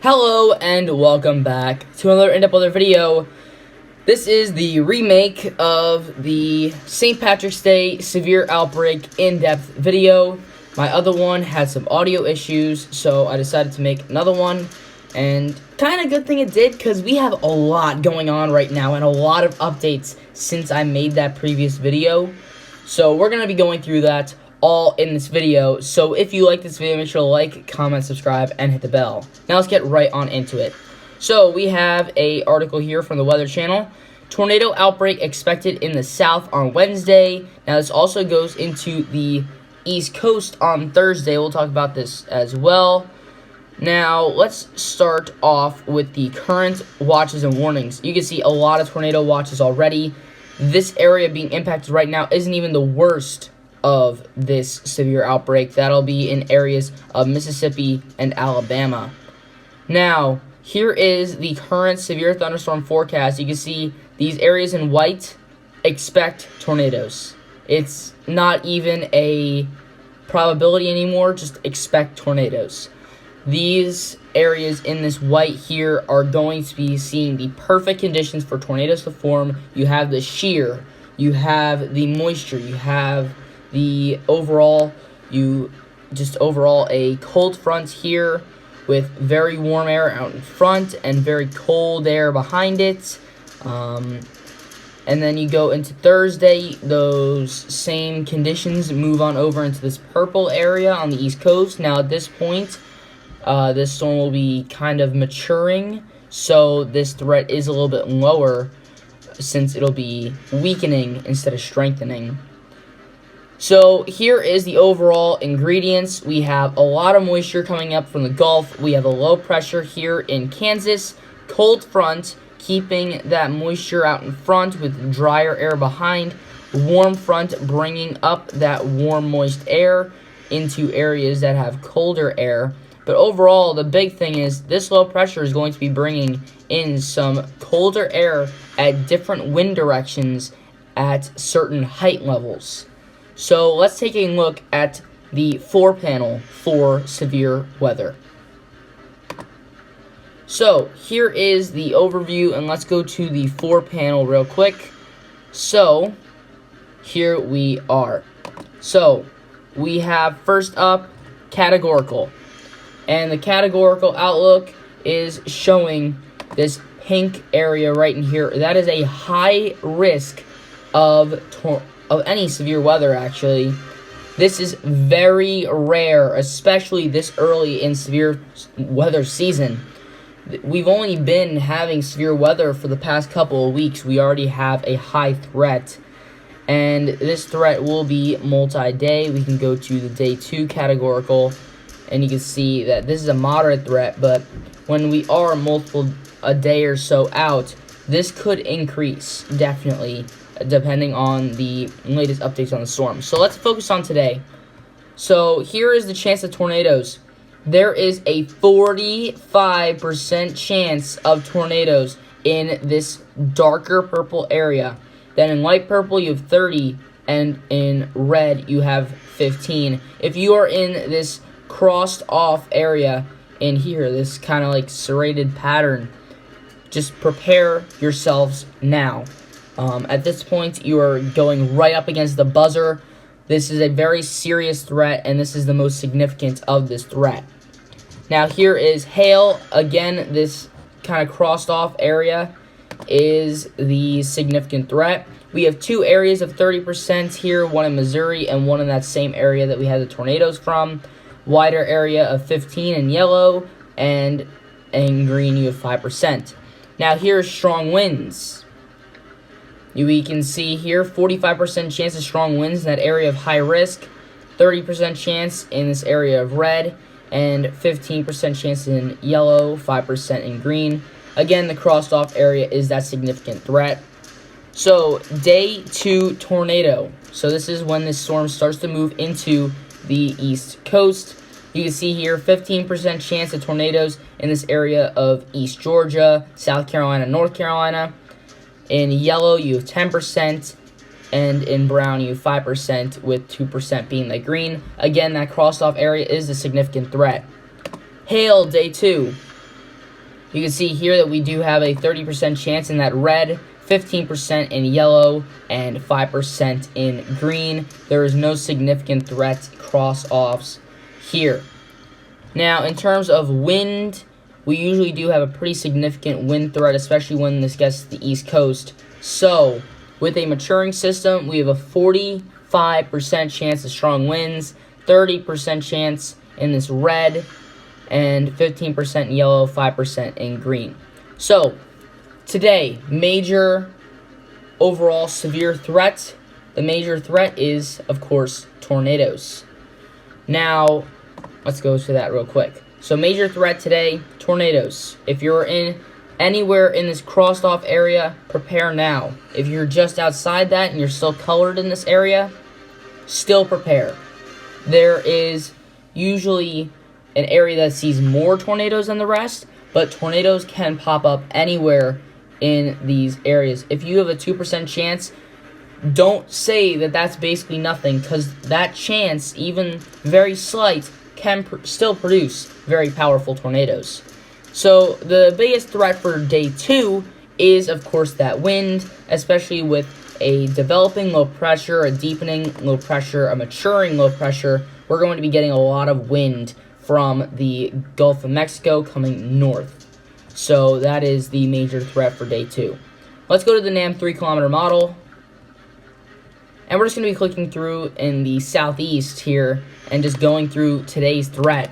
Hello and welcome back to another in-depth weather video. This is the remake of the St. Patrick's Day severe outbreak in-depth video. My other one had some audio issues, so I decided to make another one. And kind of good thing it did, because we have a lot going on right now and a lot of updates since I made that previous video. So we're going to be going through that all in this video. So if you like this video, make sure to like, comment, subscribe, and hit the bell. Now let's get right on into it. So we have a article here from the Weather Channel. Tornado outbreak expected in the south on Wednesday. Now this also goes into the East Coast on Thursday. We'll talk about this as well. Now let's start off with the current watches and warnings. You can see a lot of tornado watches already. This area being impacted right now isn't even the worst of this severe outbreak. That'll be in areas of Mississippi and Alabama. Now, here is the current severe thunderstorm forecast. You can see these areas in white expect tornadoes. It's not even a probability anymore, just expect tornadoes. These areas in this white here are going to be seeing the perfect conditions for tornadoes to form. You have the shear, you have the moisture, you have the overall a cold front here with very warm air out in front and very cold air behind it. And then you go into Thursday, those same conditions move on over into this purple area on the East Coast. Now at this point, this storm will be kind of maturing, so this threat is a little bit lower since it'll be weakening instead of strengthening. So here is the overall ingredients. We have a lot of moisture coming up from the Gulf. We have a low pressure here in Kansas. Cold front keeping that moisture out in front with drier air behind. Warm front bringing up that warm moist air into areas that have colder air. But overall, the big thing is this low pressure is going to be bringing in some colder air at different wind directions at certain height levels. So let's take a look at the 4-panel for severe weather. So here is the overview, and let's go to the 4-panel real quick. So here we are. So we have first up categorical. And the categorical outlook is showing this pink area right in here. That is a high risk of any severe weather, actually. This is very rare, especially this early in severe weather season. We've only been having severe weather for the past couple of weeks. We already have a high threat, and this threat will be multi-day. We can go to the day 2 categorical, and you can see that this is a moderate threat, but when we are a day or so out, this could increase, definitely, depending on the latest updates on the storm. So let's focus on today. So here is the chance of tornadoes. There is a 45% chance of tornadoes in this darker purple area. Then in light purple you have 30, and in red you have 15. If you are in this crossed off area in here, this kind of like serrated pattern, just prepare yourselves now. At this point, you are going right up against the buzzer. This is a very serious threat, and this is the most significant of this threat. Now, here is hail. Again, this kind of crossed off area is the significant threat. We have 2 areas of 30% here, one in Missouri and one in that same area that we had the tornadoes from. Wider area of 15 in yellow, and in green you have 5%. Now, here are strong winds. We can see here 45% chance of strong winds in that area of high risk, 30% chance in this area of red, and 15% chance in yellow, 5% in green. Again, the crossed off area is that significant threat. So, day 2 tornado. So this is when this storm starts to move into the East Coast. You can see here 15% chance of tornadoes in this area of East Georgia, South Carolina, North Carolina. In yellow, you have 10%, and in brown, you have 5%, with 2% being the green. Again, that crossed off area is a significant threat. Hail, day 2. You can see here that we do have a 30% chance in that red, 15% in yellow, and 5% in green. There is no significant threat cross-offs here. Now, in terms of wind, we usually do have a pretty significant wind threat, especially when this gets to the East Coast. So, with a maturing system, we have a 45% chance of strong winds, 30% chance in this red, and 15% in yellow, 5% in green. So, today, major overall severe threat. The major threat is, of course, tornadoes. Now, let's go to that real quick. So, major threat today, tornadoes. If you're in anywhere in this crossed off area, prepare now. If you're just outside that and you're still colored in this area, still prepare. There is usually an area that sees more tornadoes than the rest, but tornadoes can pop up anywhere in these areas. If you have a 2% chance, don't say that that's basically nothing, because that chance, even very slight, can still produce very powerful tornadoes. So the biggest threat for day 2 is, of course, that wind, especially with a developing low pressure, a deepening low pressure, a maturing low pressure. We're going to be getting a lot of wind from the Gulf of Mexico coming north. So that is the major threat for day 2. Let's go to the NAM 3-kilometer model. And we're just going to be clicking through in the southeast here and just going through today's threat.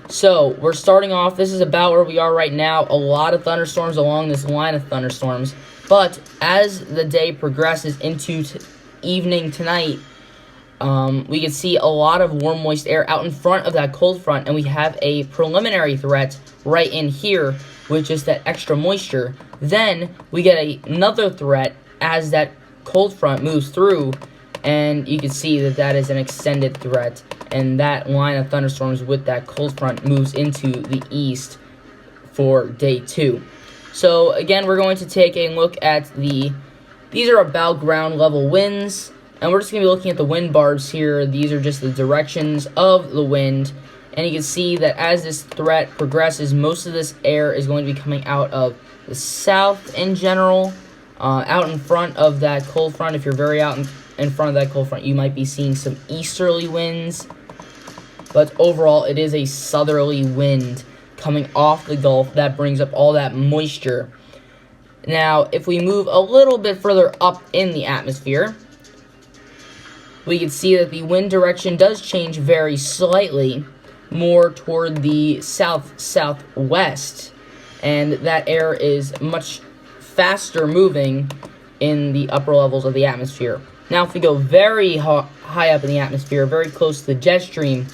So, we're starting off, this is about where we are right now, a lot of thunderstorms along this line of thunderstorms, but as the day progresses into evening tonight, we can see a lot of warm, moist air out in front of that cold front, and we have a preliminary threat right in here with just that extra moisture. Then, we get another threat as that cold front moves through, and you can see that that is an extended threat, and that line of thunderstorms with that cold front moves into the east for day 2. So again, we're going to take a look at these are about ground level winds, and we're just going to be looking at the wind barbs here. These are just the directions of the wind, and you can see that as this threat progresses, most of this air is going to be coming out of the south in general, out in front of that cold front. If you're very out in front of that cold front, you might be seeing some easterly winds, but overall it is a southerly wind coming off the Gulf that brings up all that moisture. Now, if we move a little bit further up in the atmosphere, we can see that the wind direction does change very slightly, more toward the south-southwest, and that air is much faster moving in the upper levels of the atmosphere. Now, if we go very high up in the atmosphere, very close to the jet stream,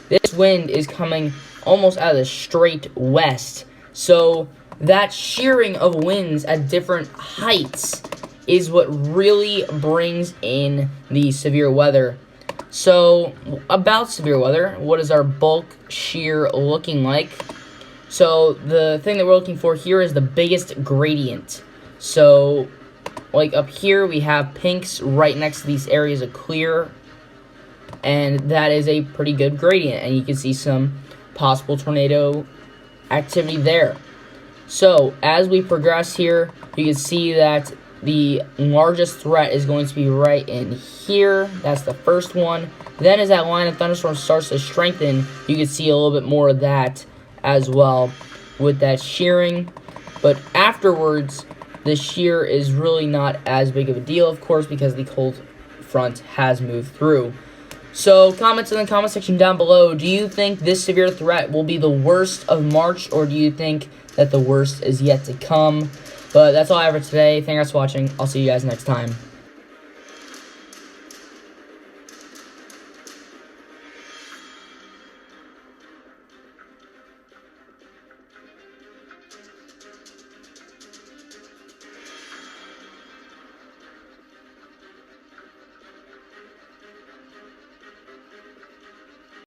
this wind is coming almost out of the straight west. So that shearing of winds at different heights is what really brings in the severe weather. So, about severe weather, what is our bulk shear looking like? So, the thing that we're looking for here is the biggest gradient. So, like up here, we have pinks right next to these areas of clear, and that is a pretty good gradient, and you can see some possible tornado activity there. So, as we progress here, you can see that the largest threat is going to be right in here. That's the first one. Then as that line of thunderstorms starts to strengthen, you can see a little bit more of that as well with that shearing. But afterwards, the shear is really not as big of a deal, of course, because the cold front has moved through. So, comments in the comment section down below. Do you think this severe threat will be the worst of March, or do you think that the worst is yet to come? But that's all I have for today. Thanks for watching. I'll see you guys next time.